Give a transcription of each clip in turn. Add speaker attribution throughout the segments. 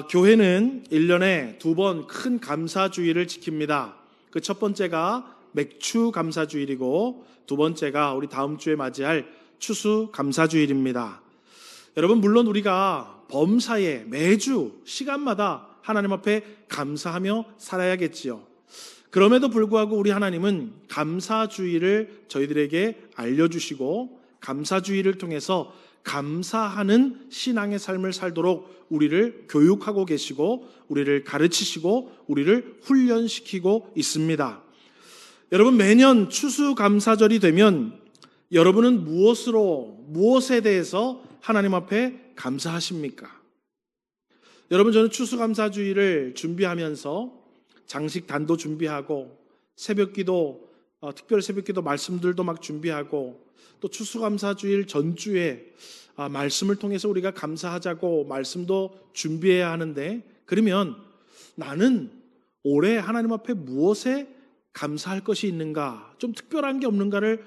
Speaker 1: 교회는 1년에 2번 큰 감사주일을 지킵니다. 그 첫 번째가 맥추 감사주일이고 두 번째가 우리 다음 주에 맞이할 추수 감사주일입니다. 여러분, 물론 우리가 범사에 매주 시간마다 하나님 앞에 감사하며 살아야겠지요. 그럼에도 불구하고 우리 하나님은 감사주일을 저희들에게 알려주시고 감사주일을 통해서 감사하는 신앙의 삶을 살도록 우리를 교육하고 계시고 우리를 가르치시고 우리를 훈련시키고 있습니다. 여러분, 매년 추수감사절이 되면 여러분은 무엇에 대해서 하나님 앞에 감사하십니까? 여러분, 저는 추수감사주일을 준비하면서 장식단도 준비하고 새벽기도, 특별 새벽기도 말씀들도 막 준비하고 또 추수감사주일 전주에 말씀을 통해서 우리가 감사하자고 말씀도 준비해야 하는데, 그러면 나는 올해 하나님 앞에 무엇에 감사할 것이 있는가, 좀 특별한 게 없는가를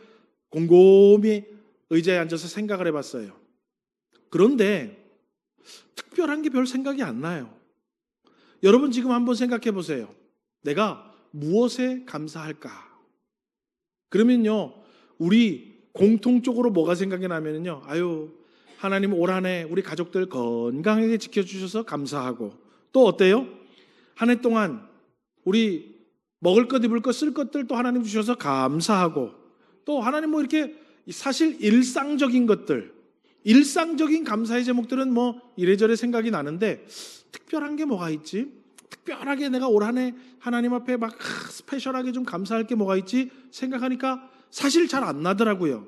Speaker 1: 곰곰이 의자에 앉아서 생각을 해봤어요. 그런데 특별한 게 별 생각이 안 나요. 여러분, 지금 한번 생각해 보세요. 내가 무엇에 감사할까? 그러면요, 우리 공통적으로 뭐가 생각이 나면요, 하나님 올 한 해 우리 가족들 건강하게 지켜주셔서 감사하고, 또 어때요? 한 해 동안 우리 먹을 것, 입을 것, 쓸 것들 또 하나님 주셔서 감사하고, 또 하나님 이렇게 사실 일상적인 것들, 일상적인 감사의 제목들은 이래저래 생각이 나는데, 특별한 게 뭐가 있지? 특별하게 내가 올 한 해 하나님 앞에 막 스페셜하게 좀 감사할 게 뭐가 있지? 생각하니까 사실 잘 안 나더라고요.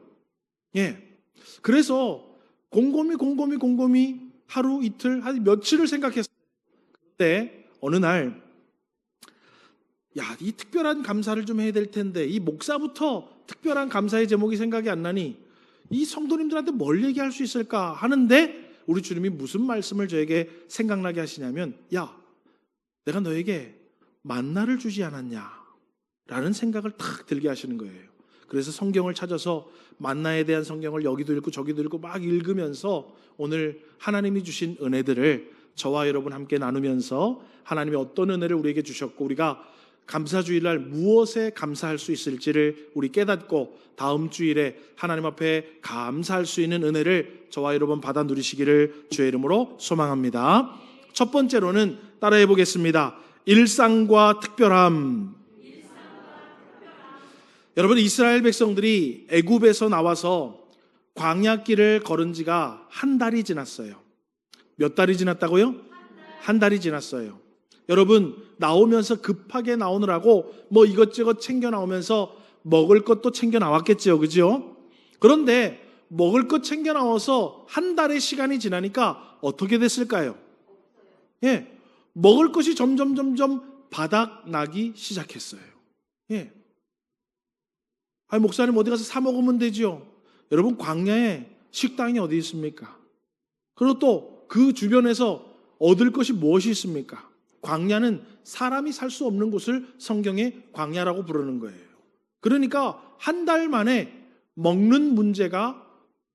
Speaker 1: 그래서 곰곰이 하루 이틀 한 며칠을 생각했어요. 그때 어느 날, 이 특별한 감사를 좀 해야 될 텐데 이 목사부터 특별한 감사의 제목이 생각이 안 나니 이 성도님들한테 뭘 얘기할 수 있을까 하는데, 우리 주님이 무슨 말씀을 저에게 생각나게 하시냐면, 내가 너에게 만나를 주지 않았냐 라는 생각을 탁 들게 하시는 거예요. 그래서 성경을 찾아서 만나에 대한 성경을 여기도 읽고 저기도 읽고 막 읽으면서 오늘 하나님이 주신 은혜들을 저와 여러분 함께 나누면서 하나님이 어떤 은혜를 우리에게 주셨고 우리가 감사주일날 무엇에 감사할 수 있을지를 우리 깨닫고 다음 주일에 하나님 앞에 감사할 수 있는 은혜를 저와 여러분 받아 누리시기를 주의 이름으로 소망합니다. 첫 번째로는 따라해 보겠습니다. 일상과 특별함. 여러분, 이스라엘 백성들이 애굽에서 나와서 광야길을 걸은 지가 한 달이 지났어요. 몇 달이 지났다고요? 한 달이 지났어요. 여러분, 나오면서 급하게 나오느라고 이것저것 챙겨 나오면서 먹을 것도 챙겨 나왔겠죠, 그죠? 그런데 먹을 것 챙겨 나와서 한 달의 시간이 지나니까 어떻게 됐을까요? 먹을 것이 점점 바닥나기 시작했어요. 목사님, 어디 가서 사 먹으면 되죠? 여러분, 광야에 식당이 어디 있습니까? 그리고 또 그 주변에서 얻을 것이 무엇이 있습니까? 광야는 사람이 살 수 없는 곳을 성경에 광야라고 부르는 거예요. 그러니까 한 달 만에 먹는 문제가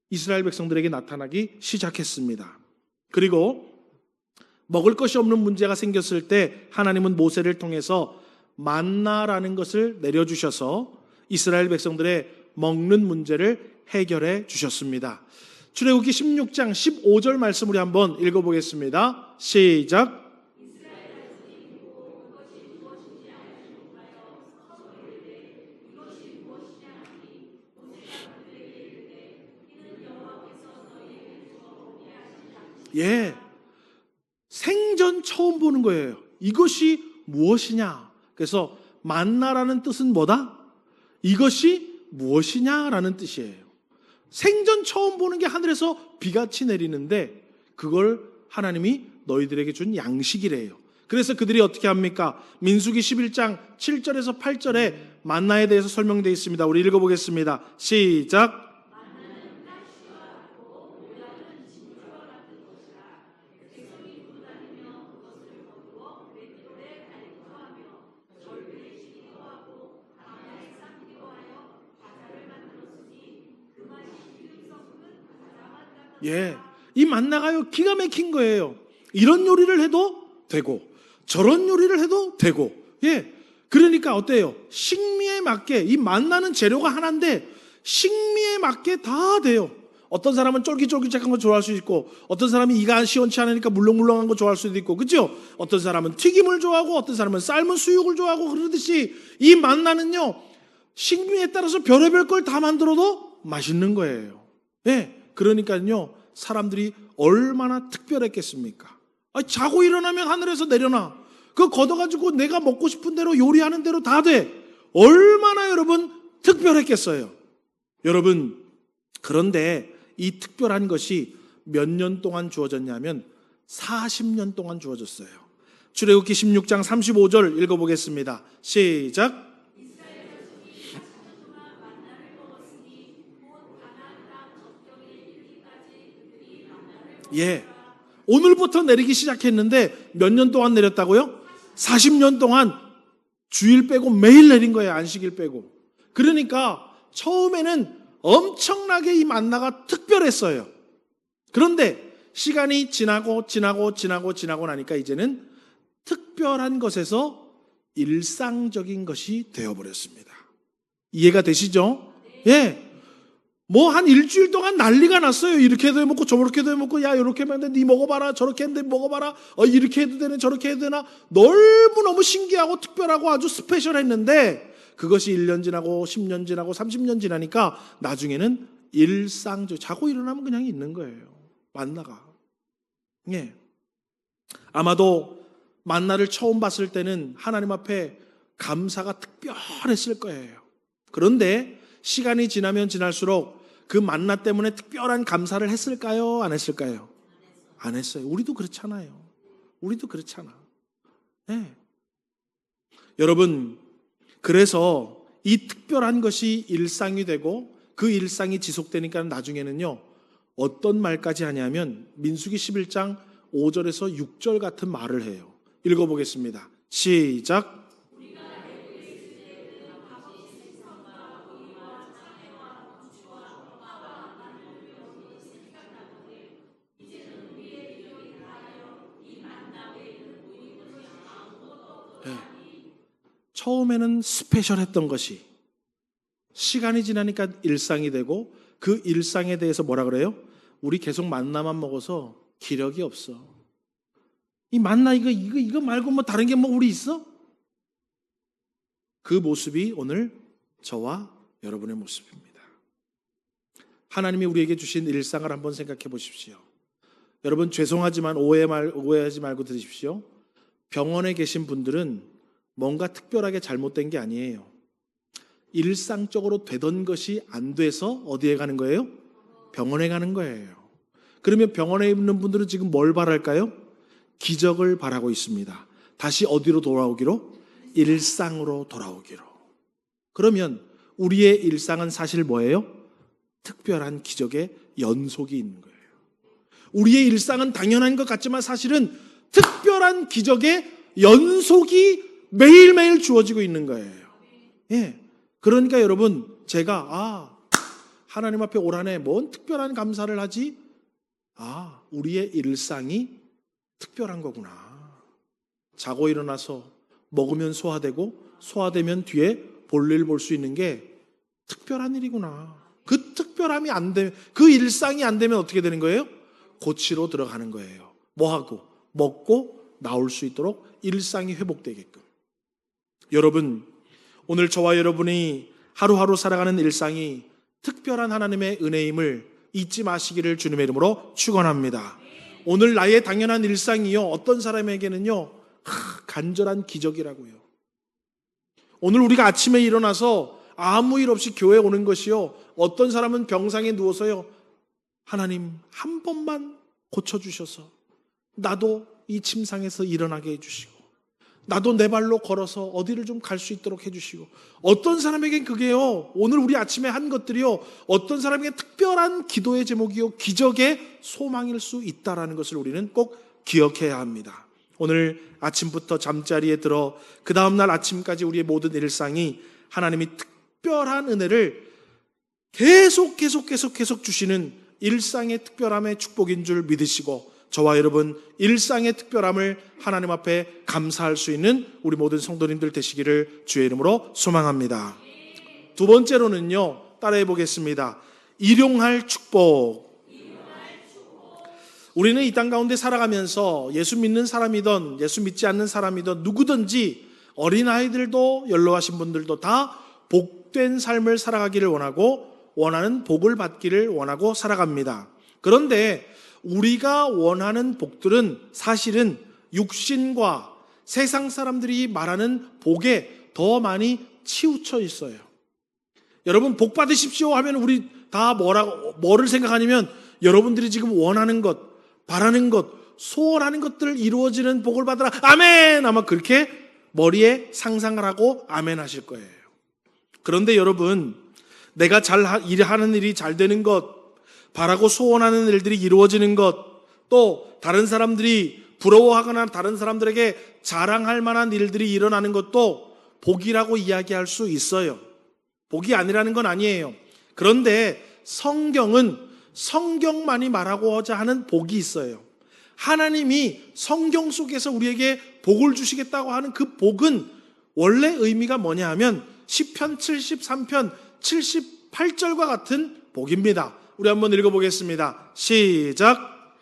Speaker 1: 이스라엘 백성들에게 나타나기 시작했습니다. 그리고 먹을 것이 없는 문제가 생겼을 때 하나님은 모세를 통해서 만나라는 것을 내려주셔서 이스라엘 백성들의 먹는 문제를 해결해 주셨습니다. 출애굽기 16장 15절 말씀 우리 한번 읽어보겠습니다. 시작. 생전 처음 보는 거예요. 이것이 무엇이냐? 그래서 만나라는 뜻은 뭐다? 이것이 무엇이냐라는 뜻이에요. 생전 처음 보는 게 하늘에서 비같이 내리는데 그걸 하나님이 너희들에게 준 양식이래요. 그래서 그들이 어떻게 합니까? 민수기 11장 7절에서 8절에 만나에 대해서 설명되어 있습니다. 우리 읽어보겠습니다. 시작. 이 만나가요 기가 막힌 거예요. 이런 요리를 해도 되고 저런 요리를 해도 되고. 예. 그러니까 어때요? 식미에 맞게, 이 만나는 재료가 하나인데 식미에 맞게 다 돼요. 어떤 사람은 쫄깃쫄깃한 거 좋아할 수 있고, 어떤 사람이 이가 시원치 않으니까 물렁물렁한 거 좋아할 수도 있고, 그죠? 어떤 사람은 튀김을 좋아하고, 어떤 사람은 삶은 수육을 좋아하고, 그러듯이 이 만나는요, 식미에 따라서 별의별 걸 다 만들어도 맛있는 거예요. 예. 그러니까요, 사람들이 얼마나 특별했겠습니까? 자고 일어나면 하늘에서 내려놔. 그거 걷어가지고 내가 먹고 싶은 대로 요리하는 대로 다 돼. 얼마나 여러분 특별했겠어요. 여러분, 그런데 이 특별한 것이 몇 년 동안 주어졌냐면 40년 동안 주어졌어요. 출애굽기 16장 35절 읽어보겠습니다. 시작. 예. 오늘부터 내리기 시작했는데 몇 년 동안 내렸다고요? 40년 동안 주일 빼고 매일 내린 거예요. 안식일 빼고. 그러니까 처음에는 엄청나게 이 만나가 특별했어요. 그런데 시간이 지나고 나니까 이제는 특별한 것에서 일상적인 것이 되어버렸습니다. 이해가 되시죠? 예. 뭐 한 일주일 동안 난리가 났어요. 이렇게 해도 해먹고 저렇게도 해먹고, 야 이렇게 하면 돼, 네 먹어봐라, 저렇게 했는데 먹어봐라, 이렇게 해도 되네, 저렇게 해도 되나. 너무 신기하고 특별하고 아주 스페셜했는데 그것이 1년 지나고 10년 지나고 30년 지나니까 나중에는 일상적, 자고 일어나면 그냥 있는 거예요. 만나가. 예. 아마도 만나를 처음 봤을 때는 하나님 앞에 감사가 특별했을 거예요. 그런데 시간이 지나면 지날수록 그 만나 때문에 특별한 감사를 했을까요? 안 했을까요? 안 했어요. 우리도 그렇잖아요. 우리도 그렇잖아. 네. 여러분, 그래서 이 특별한 것이 일상이 되고 그 일상이 지속되니까 나중에는요, 어떤 말까지 하냐면 민수기 11장 5절에서 6절 같은 말을 해요. 읽어보겠습니다. 시작. 처음에는 스페셜했던 것이 시간이 지나니까 일상이 되고 그 일상에 대해서 뭐라 그래요? 우리 계속 만나만 먹어서 기력이 없어. 이 만나 이거 말고 뭐 다른 게 뭐 우리 있어? 그 모습이 오늘 저와 여러분의 모습입니다. 하나님이 우리에게 주신 일상을 한번 생각해 보십시오. 여러분 죄송하지만 오해하지 말고 들으십시오. 병원에 계신 분들은 뭔가 특별하게 잘못된 게 아니에요. 일상적으로 되던 것이 안 돼서 어디에 가는 거예요? 병원에 가는 거예요. 그러면 병원에 있는 분들은 지금 뭘 바랄까요? 기적을 바라고 있습니다. 다시 어디로 돌아오기로? 일상으로 돌아오기로. 그러면 우리의 일상은 사실 뭐예요? 특별한 기적의 연속이 있는 거예요. 우리의 일상은 당연한 것 같지만 사실은 특별한 기적의 연속이 매일매일 주어지고 있는 거예요. 예. 그러니까 여러분, 제가 하나님 앞에 올 한 해 뭔 특별한 감사를 하지? 우리의 일상이 특별한 거구나. 자고 일어나서 먹으면 소화되고 소화되면 뒤에 볼일 볼 수 있는 게 특별한 일이구나. 그 특별함이 안 되면, 그 일상이 안 되면 어떻게 되는 거예요? 고치로 들어가는 거예요. 뭐하고? 먹고 나올 수 있도록 일상이 회복되게끔. 여러분, 오늘 저와 여러분이 하루하루 살아가는 일상이 특별한 하나님의 은혜임을 잊지 마시기를 주님의 이름으로 축원합니다. 오늘 나의 당연한 일상이요, 어떤 사람에게는요, 간절한 기적이라고요. 오늘 우리가 아침에 일어나서 아무 일 없이 교회에 오는 것이요, 어떤 사람은 병상에 누워서요, 하나님 한 번만 고쳐주셔서 나도 이 침상에서 일어나게 해주시고, 나도 내 발로 걸어서 어디를 좀 갈 수 있도록 해주시고, 어떤 사람에겐 그게요, 오늘 우리 아침에 한 것들이요, 어떤 사람에게 특별한 기도의 제목이요, 기적의 소망일 수 있다라는 것을 우리는 꼭 기억해야 합니다. 오늘 아침부터 잠자리에 들어 그 다음날 아침까지 우리의 모든 일상이 하나님이 특별한 은혜를 계속 주시는 일상의 특별함의 축복인 줄 믿으시고, 저와 여러분 일상의 특별함을 하나님 앞에 감사할 수 있는 우리 모든 성도님들 되시기를 주의 이름으로 소망합니다. 두 번째로는요, 따라해 보겠습니다. 일용할 축복. 우리는 이 땅 가운데 살아가면서 예수 믿는 사람이든 예수 믿지 않는 사람이든 누구든지 어린아이들도 연로하신 분들도 다 복된 삶을 살아가기를 원하고 원하는 복을 받기를 원하고 살아갑니다. 그런데 우리가 원하는 복들은 사실은 육신과 세상 사람들이 말하는 복에 더 많이 치우쳐 있어요. 여러분 복 받으십시오 하면 우리 다 뭐를 생각하냐면 여러분들이 지금 원하는 것, 바라는 것, 소원하는 것들 이루어지는 복을 받으라. 아멘! 아마 그렇게 머리에 상상을 하고 아멘 하실 거예요. 그런데 여러분, 내가 하는 일이 잘 되는 것, 바라고 소원하는 일들이 이루어지는 것, 또 다른 사람들이 부러워하거나 다른 사람들에게 자랑할 만한 일들이 일어나는 것도 복이라고 이야기할 수 있어요. 복이 아니라는 건 아니에요. 그런데 성경은 성경만이 말하고자 하는 복이 있어요. 하나님이 성경 속에서 우리에게 복을 주시겠다고 하는 그 복은 원래 의미가 뭐냐 하면 시편 73편 78절과 같은 복입니다. 우리 한번 읽어보겠습니다. 시작.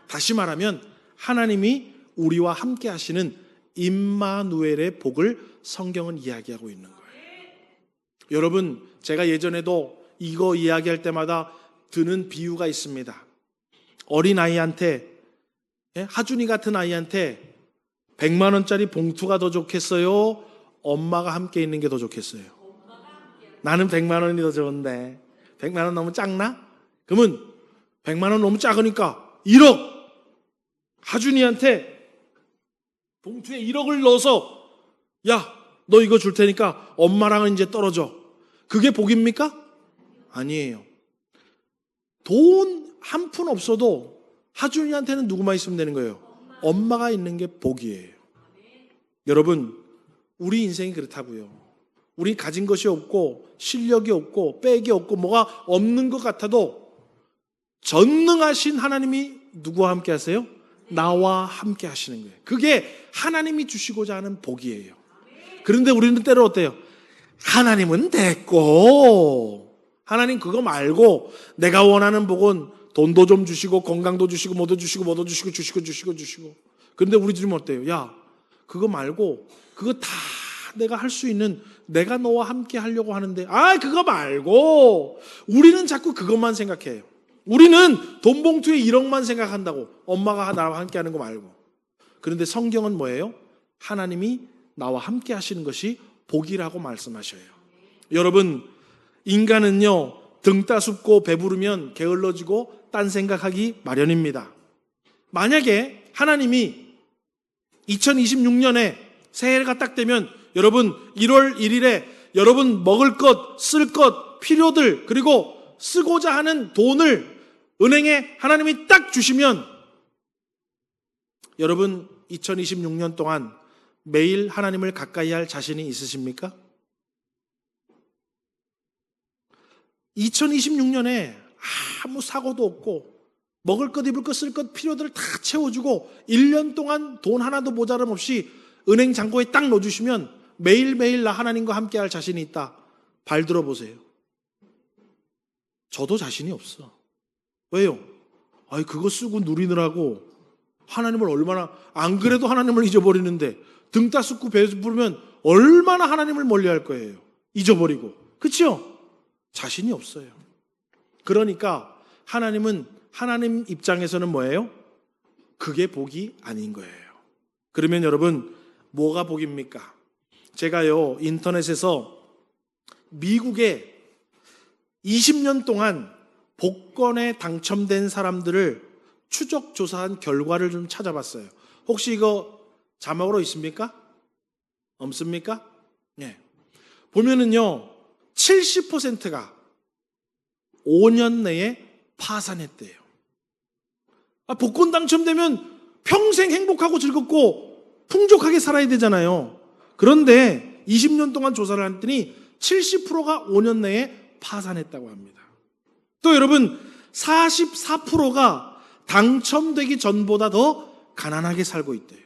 Speaker 1: 다시 말하면 하나님이 우리와 함께 하시는 임마누엘의 복을 성경은 이야기하고 있는 거예요. 여러분, 제가 예전에도 이거 이야기할 때마다 드는 비유가 있습니다. 어린아이한테, 하준이 같은 아이한테 100만 원짜리 봉투가 더 좋겠어요? 엄마가 함께 있는 게 더 좋겠어요? 나는 100만 원이 더 좋은데 100만 원 너무 작나? 그러면 100만 원 너무 작으니까 1억! 하준이한테 봉투에 1억을 넣어서 야, 너 이거 줄 테니까 엄마랑은 이제 떨어져. 그게 복입니까? 아니에요. 돈 한 푼 없어도 하준이한테는 누구만 있으면 되는 거예요? 엄마가 있는 게 복이에요. 여러분, 우리 인생이 그렇다고요. 우리 가진 것이 없고 실력이 없고 백이 없고 뭐가 없는 것 같아도 전능하신 하나님이 누구와 함께 하세요? 나와 함께 하시는 거예요. 그게 하나님이 주시고자 하는 복이에요. 그런데 우리는 때로 어때요? 하나님은 됐고, 하나님 그거 말고 내가 원하는 복은 돈도 좀 주시고 건강도 주시고 뭐도 주시고 뭐도 주시고. 그런데 우리 집은 어때요? 야, 그거 말고 그거 다 내가 할 수 있는, 내가 너와 함께 하려고 하는데 그거 말고. 우리는 자꾸 그것만 생각해요. 우리는 돈 봉투에 1억만 생각한다고. 엄마가 나와 함께 하는 거 말고. 그런데 성경은 뭐예요? 하나님이 나와 함께 하시는 것이 복이라고 말씀하셔요. 여러분, 인간은요, 등 따숩고 배부르면 게을러지고 딴 생각하기 마련입니다. 만약에 하나님이 2026년에 새해가 딱 되면 여러분 1월 1일에 여러분 먹을 것, 쓸 것, 필요들, 그리고 쓰고자 하는 돈을 은행에 하나님이 딱 주시면 여러분 2026년 동안 매일 하나님을 가까이 할 자신이 있으십니까? 2026년에 아무 사고도 없고 먹을 것, 입을 것, 쓸 것, 필요들을 다 채워주고 1년 동안 돈 하나도 모자람 없이 은행 잔고에 딱 넣어주시면 매일매일 나 하나님과 함께 할 자신이 있다. 발 들어보세요. 저도 자신이 없어. 왜요? 그거 쓰고 누리느라고 하나님을 얼마나, 안 그래도 하나님을 잊어버리는데 등 따숩고 배부르면 얼마나 하나님을 멀리할 거예요. 잊어버리고. 그렇죠? 자신이 없어요. 그러니까 하나님은, 하나님 입장에서는 뭐예요? 그게 복이 아닌 거예요. 그러면 여러분, 뭐가 복입니까? 제가요, 인터넷에서 미국에 20년 동안 복권에 당첨된 사람들을 추적 조사한 결과를 좀 찾아봤어요. 혹시 이거 자막으로 있습니까? 없습니까? 네. 보면은요, 70%가 5년 내에 파산했대요. 복권 당첨되면 평생 행복하고 즐겁고 풍족하게 살아야 되잖아요. 그런데 20년 동안 조사를 했더니 70%가 5년 내에 파산했다고 합니다. 또 여러분, 44%가 당첨되기 전보다 더 가난하게 살고 있대요.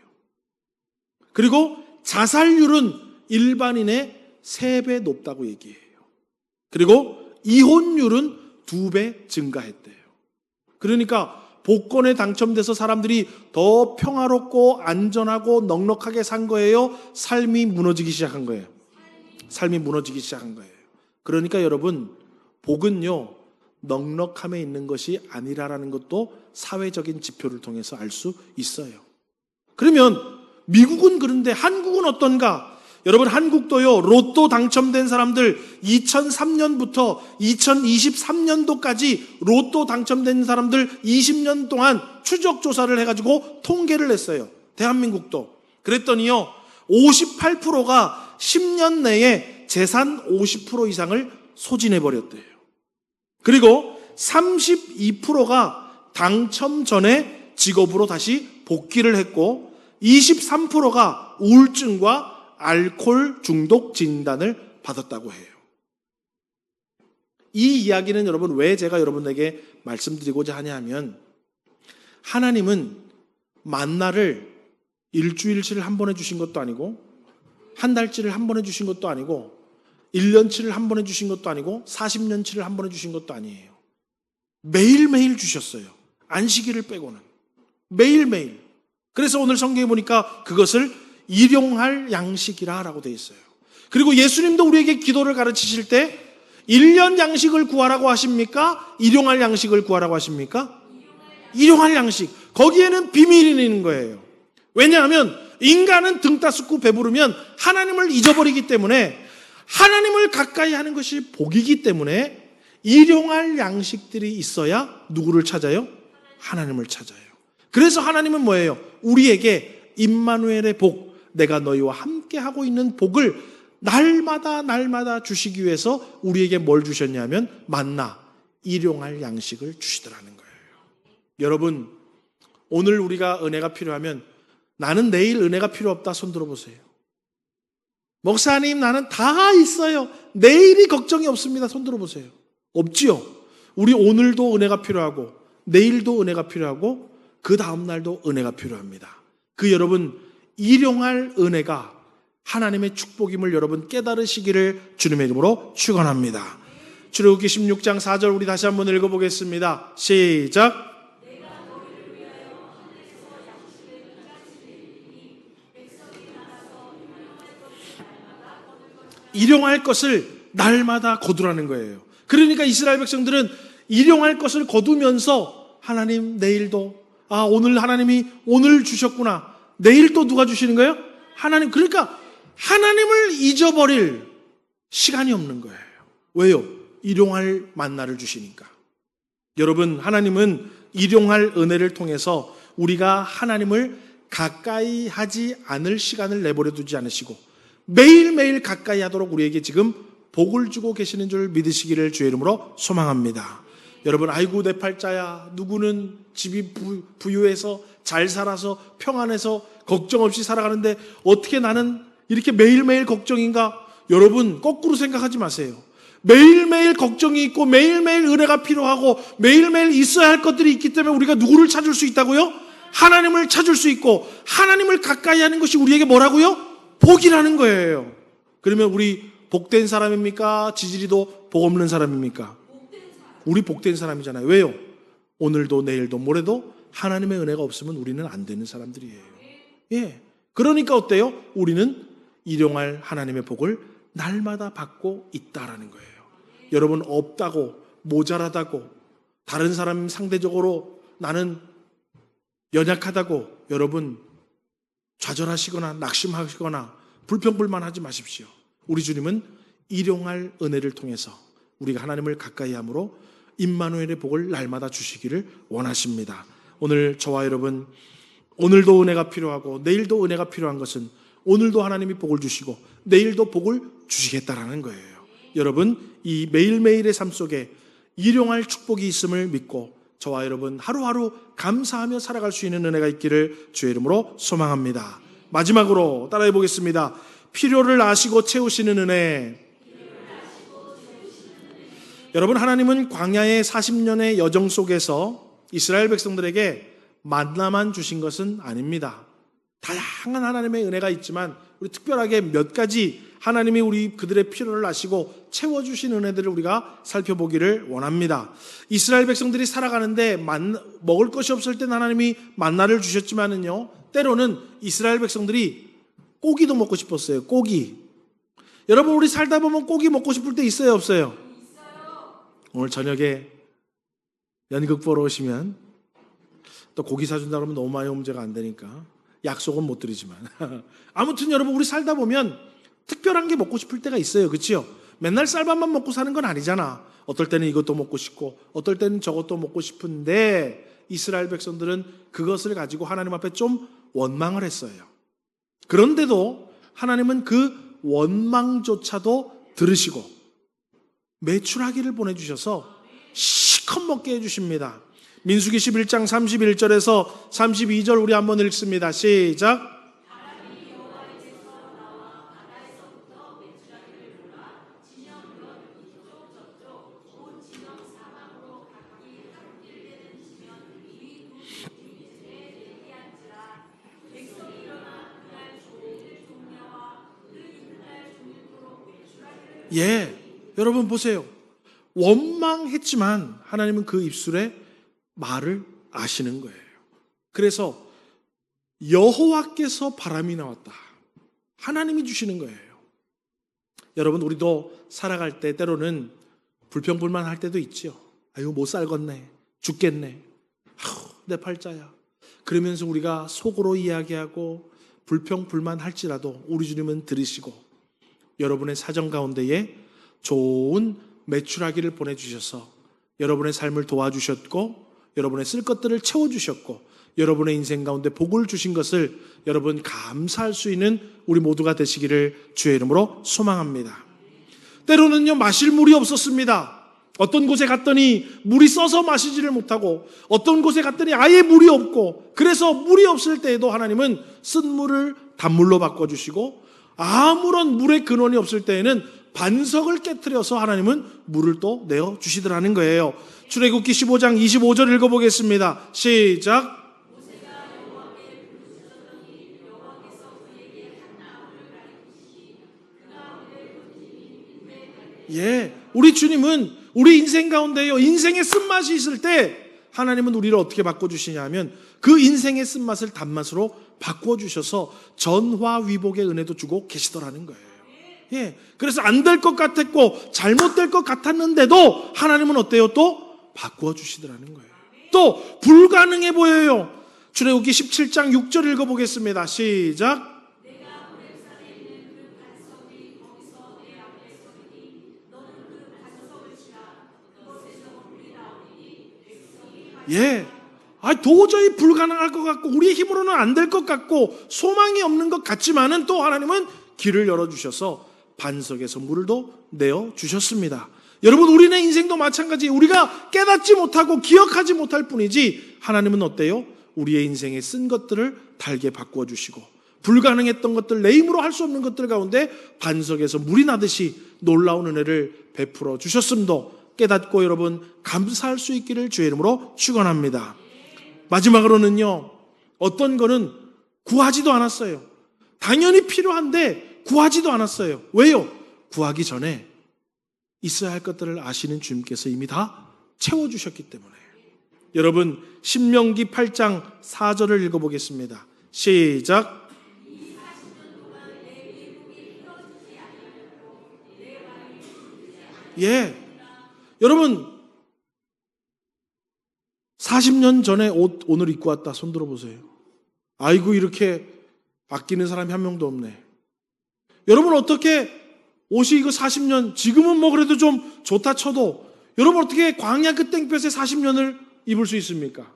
Speaker 1: 그리고 자살률은 일반인의 3배 높다고 얘기해요. 그리고 이혼율은 2배 증가했대요. 그러니까 복권에 당첨돼서 사람들이 더 평화롭고 안전하고 넉넉하게 산 거예요? 삶이 무너지기 시작한 거예요? 삶이 무너지기 시작한 거예요. 그러니까 여러분, 복은요, 넉넉함에 있는 것이 아니라라는 것도 사회적인 지표를 통해서 알 수 있어요. 그러면 미국은 그런데 한국은 어떤가? 여러분, 한국도요, 로또 당첨된 사람들 2003년부터 2023년도까지 로또 당첨된 사람들 20년 동안 추적 조사를 해가지고 통계를 냈어요. 대한민국도. 그랬더니요, 58%가 10년 내에 재산 50% 이상을 소진해버렸대요. 그리고 32%가 당첨 전에 직업으로 다시 복귀를 했고, 23%가 우울증과 알코올 중독 진단을 받았다고 해요. 이 이야기는 여러분, 왜 제가 여러분에게 말씀드리고자 하냐 하면, 하나님은 만나를 일주일치를 한 번 해주신 것도 아니고, 한 달치를 한 번 해주신 것도 아니고, 1년치를 한 번 해주신 것도 아니고, 40년치를 한 번 해주신 것도 아니에요. 매일매일 주셨어요. 안식일을 빼고는. 매일매일. 그래서 오늘 성경에 보니까 그것을 일용할 양식이라 라고 되어 있어요. 그리고 예수님도 우리에게 기도를 가르치실 때 1년 양식을 구하라고 하십니까? 일용할 양식을 구하라고 하십니까? 일용할 양식. 거기에는 비밀이 있는 거예요. 왜냐하면 인간은 등 따숩고 배부르면 하나님을 잊어버리기 때문에, 하나님을 가까이 하는 것이 복이기 때문에 일용할 양식들이 있어야 누구를 찾아요? 하나님을 찾아요. 그래서 하나님은 뭐예요? 우리에게 임마누엘의 복, 내가 너희와 함께 하고 있는 복을 날마다 주시기 위해서 우리에게 뭘 주셨냐면 만나, 일용할 양식을 주시더라는 거예요. 여러분, 오늘 우리가 은혜가 필요하면, 나는 내일 은혜가 필요 없다 손 들어보세요. 목사님, 나는 다 있어요. 내일이 걱정이 없습니다. 손 들어보세요. 없지요. 우리 오늘도 은혜가 필요하고, 내일도 은혜가 필요하고, 그 다음 날도 은혜가 필요합니다. 그 여러분, 일용할 은혜가 하나님의 축복임을 여러분 깨달으시기를 주님의 이름으로 축원합니다. 출애굽기 16장 4절 우리 다시 한번 읽어보겠습니다. 시작. 일용할 것을 날마다 거두라는 거예요. 그러니까 이스라엘 백성들은 일용할 것을 거두면서, 하나님 내일도, 오늘 하나님이 오늘 주셨구나, 내일 또 누가 주시는 거예요? 하나님. 그러니까 하나님을 잊어버릴 시간이 없는 거예요. 왜요? 일용할 만나를 주시니까. 여러분, 하나님은 일용할 은혜를 통해서 우리가 하나님을 가까이 하지 않을 시간을 내버려 두지 않으시고 매일매일 가까이 하도록 우리에게 지금 복을 주고 계시는 줄 믿으시기를 주의 이름으로 소망합니다. 여러분, 아이고 내 팔자야, 누구는 집이 부유해서 잘 살아서 평안해서 걱정 없이 살아가는데 어떻게 나는 이렇게 매일매일 걱정인가? 여러분, 거꾸로 생각하지 마세요. 매일매일 걱정이 있고 매일매일 은혜가 필요하고 매일매일 있어야 할 것들이 있기 때문에 우리가 누구를 찾을 수 있다고요? 하나님을 찾을 수 있고, 하나님을 가까이 하는 것이 우리에게 뭐라고요? 복이라는 거예요. 그러면 우리 복된 사람입니까? 지지리도 복 없는 사람입니까? 우리 복된 사람이잖아요. 왜요? 오늘도 내일도 모레도 하나님의 은혜가 없으면 우리는 안 되는 사람들이에요. 예. 그러니까 어때요? 우리는 일용할 하나님의 복을 날마다 받고 있다라는 거예요. 여러분, 없다고, 모자라다고, 다른 사람 상대적으로 나는 연약하다고 여러분 좌절하시거나 낙심하시거나 불평불만하지 마십시오. 우리 주님은 일용할 은혜를 통해서 우리가 하나님을 가까이 함으로 임마누엘의 복을 날마다 주시기를 원하십니다. 오늘 저와 여러분, 오늘도 은혜가 필요하고 내일도 은혜가 필요한 것은 오늘도 하나님이 복을 주시고 내일도 복을 주시겠다라는 거예요. 여러분, 이 매일매일의 삶 속에 일용할 축복이 있음을 믿고 저와 여러분 하루하루 감사하며 살아갈 수 있는 은혜가 있기를 주의 이름으로 소망합니다. 마지막으로 따라해 보겠습니다. 필요를 아시고 채우시는 은혜. 여러분, 하나님은 광야의 40년의 여정 속에서 이스라엘 백성들에게 만나만 주신 것은 아닙니다. 다양한 하나님의 은혜가 있지만 우리 특별하게 몇 가지 하나님이 우리 그들의 필요를 아시고 채워주신 은혜들을 우리가 살펴보기를 원합니다. 이스라엘 백성들이 살아가는데 먹을 것이 없을 땐 하나님이 만나를 주셨지만은요, 때로는 이스라엘 백성들이 고기도 먹고 싶었어요. 고기. 여러분, 우리 살다 보면 고기 먹고 싶을 때 있어요, 없어요? 오늘 저녁에 연극 보러 오시면 또 고기 사준다 그러면 너무 많이 문제가 안 되니까 약속은 못 드리지만 아무튼 여러분, 우리 살다 보면 특별한 게 먹고 싶을 때가 있어요. 그렇죠? 맨날 쌀밥만 먹고 사는 건 아니잖아. 어떨 때는 이것도 먹고 싶고 어떨 때는 저것도 먹고 싶은데 이스라엘 백성들은 그것을 가지고 하나님 앞에 좀 원망을 했어요. 그런데도 하나님은 그 원망조차도 들으시고 메추라기를 보내주셔서 실컷 먹게 해주십니다. 민수기 11장 31절에서 32절 우리 한번 읽습니다. 시작. 예, 여러분 보세요. 원망했지만 하나님은 그 입술에 말을 아시는 거예요. 그래서 여호와께서 바람이 나왔다. 하나님이 주시는 거예요. 여러분, 우리도 살아갈 때 때로는 불평불만할 때도 있죠. 아유, 못 살겠네. 죽겠네. 내 팔자야. 그러면서 우리가 속으로 이야기하고 불평불만할지라도 우리 주님은 들으시고 여러분의 사정 가운데에 좋은 메추라기를 보내주셔서 여러분의 삶을 도와주셨고 여러분의 쓸 것들을 채워주셨고 여러분의 인생 가운데 복을 주신 것을 여러분 감사할 수 있는 우리 모두가 되시기를 주의 이름으로 소망합니다. 때로는요, 마실 물이 없었습니다. 어떤 곳에 갔더니 물이 써서 마시지를 못하고 어떤 곳에 갔더니 아예 물이 없고, 그래서 물이 없을 때에도 하나님은 쓴 물을 단물로 바꿔주시고 아무런 물의 근원이 없을 때에는 반석을 깨트려서 하나님은 물을 또 내어주시더라는 거예요. 출애굽기 15장 25절 읽어보겠습니다. 시작. 예, 우리 주님은 우리 인생 가운데요, 인생의 쓴맛이 있을 때 하나님은 우리를 어떻게 바꿔주시냐면 그 인생의 쓴맛을 단맛으로 바꿔주셔서 전화위복의 은혜도 주고 계시더라는 거예요. 예, 그래서 안 될 것 같았고 잘못될 것 같았는데도 하나님은 어때요? 또 바꿔주시더라는 거예요. 또 불가능해 보여요. 출애굽기 17장 6절 읽어보겠습니다. 시작. 예, 도저히 불가능할 것 같고 우리의 힘으로는 안 될 것 같고 소망이 없는 것 같지만은 또 하나님은 길을 열어주셔서 반석에서 물을 또 내어주셨습니다. 여러분, 우리네 인생도 마찬가지. 우리가 깨닫지 못하고 기억하지 못할 뿐이지 하나님은 어때요? 우리의 인생에 쓴 것들을 달게 바꾸어 주시고 불가능했던 것들, 내 힘으로 할 수 없는 것들 가운데 반석에서 물이 나듯이 놀라운 은혜를 베풀어 주셨음도 깨닫고 여러분 감사할 수 있기를 주의 이름으로 축원합니다. 마지막으로는요, 어떤 거는 구하지도 않았어요. 당연히 필요한데 구하지도 않았어요. 왜요? 구하기 전에 있어야 할 것들을 아시는 주님께서 이미 다 채워주셨기 때문에. 여러분, 신명기 8장 4절을 읽어보겠습니다. 시작. 예, 여러분 40년 전에 옷 오늘 입고 왔다 손 들어보세요. 아이고, 이렇게 아끼는 사람이 한 명도 없네. 여러분, 어떻게 옷이 이거 40년, 지금은 뭐 그래도 좀 좋다 쳐도 여러분 어떻게 광야 그 땡볕에 40년을 입을 수 있습니까?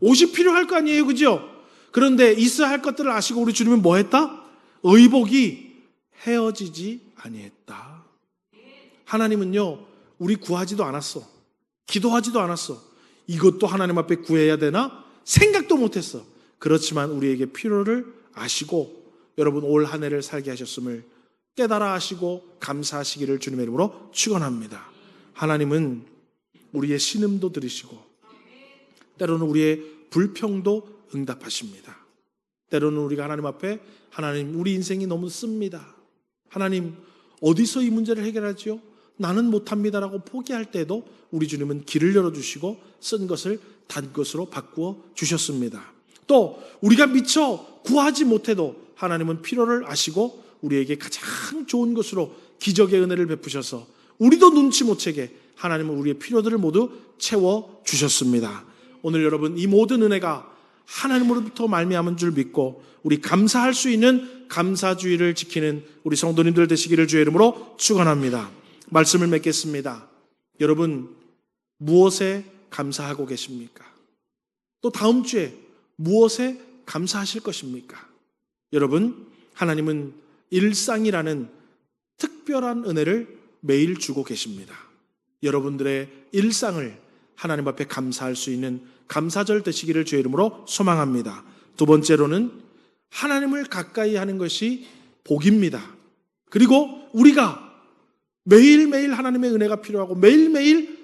Speaker 1: 옷이 필요할 거 아니에요, 그죠? 그런데 있어야 할 것들을 아시고 우리 주님은 뭐 했다? 의복이 헤어지지 아니했다. 하나님은요, 우리 구하지도 않았어. 기도하지도 않았어. 이것도 하나님 앞에 구해야 되나? 생각도 못했어. 그렇지만 우리에게 필요를 아시고 여러분 올 한 해를 살게 하셨음을 깨달아 하시고 감사하시기를 주님의 이름으로 축원합니다. 하나님은 우리의 신음도 들으시고 때로는 우리의 불평도 응답하십니다. 때로는 우리가 하나님 앞에 하나님 우리 인생이 너무 씁니다. 하나님 어디서 이 문제를 해결하지요? 나는 못합니다라고 포기할 때도 우리 주님은 길을 열어주시고 쓴 것을 단 것으로 바꾸어 주셨습니다. 또 우리가 미처 구하지 못해도 하나님은 필요를 아시고 우리에게 가장 좋은 것으로 기적의 은혜를 베푸셔서 우리도 눈치 못 채게 하나님은 우리의 필요들을 모두 채워주셨습니다. 오늘 여러분 이 모든 은혜가 하나님으로부터 말미암은 줄 믿고 우리 감사할 수 있는 감사주의를 지키는 우리 성도님들 되시기를 주의 이름으로 축원합니다. 말씀을 맺겠습니다. 여러분 무엇에 감사하고 계십니까? 또 다음 주에 무엇에 감사하실 것입니까? 여러분 하나님은 일상이라는 특별한 은혜를 매일 주고 계십니다. 여러분들의 일상을 하나님 앞에 감사할 수 있는 감사절 되시기를 주의 이름으로 소망합니다. 두 번째로는 하나님을 가까이 하는 것이 복입니다. 그리고 우리가 매일매일 하나님의 은혜가 필요하고 매일매일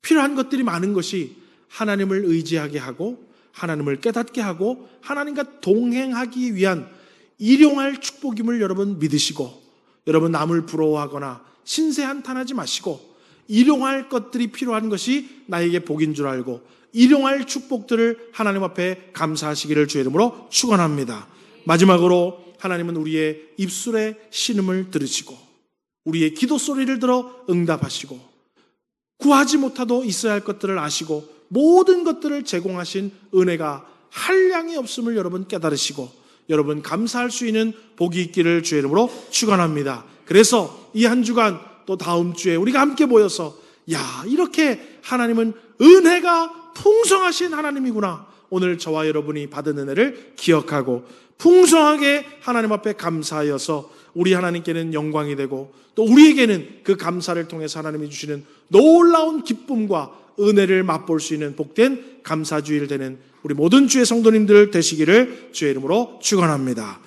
Speaker 1: 필요한 것들이 많은 것이 하나님을 의지하게 하고 하나님을 깨닫게 하고 하나님과 동행하기 위한 일용할 축복임을 여러분 믿으시고 여러분 남을 부러워하거나 신세 한탄하지 마시고 일용할 것들이 필요한 것이 나에게 복인 줄 알고 일용할 축복들을 하나님 앞에 감사하시기를 주의 이름으로 축원합니다. 마지막으로 하나님은 우리의 입술의 신음을 들으시고 우리의 기도 소리를 들어 응답하시고 구하지 못하도 있어야 할 것들을 아시고 모든 것들을 제공하신 은혜가 한량이 없음을 여러분 깨달으시고 여러분 감사할 수 있는 복이 있기를 주의 이름으로 축원합니다. 그래서 이 한 주간 또 다음 주에 우리가 함께 모여서 이렇게 하나님은 은혜가 풍성하신 하나님이구나. 오늘 저와 여러분이 받은 은혜를 기억하고 풍성하게 하나님 앞에 감사하여서 우리 하나님께는 영광이 되고 또 우리에게는 그 감사를 통해서 하나님이 주시는 놀라운 기쁨과 은혜를 맛볼 수 있는 복된 감사주일 되는 우리 모든 주의 성도님들 되시기를 주의 이름으로 축원합니다.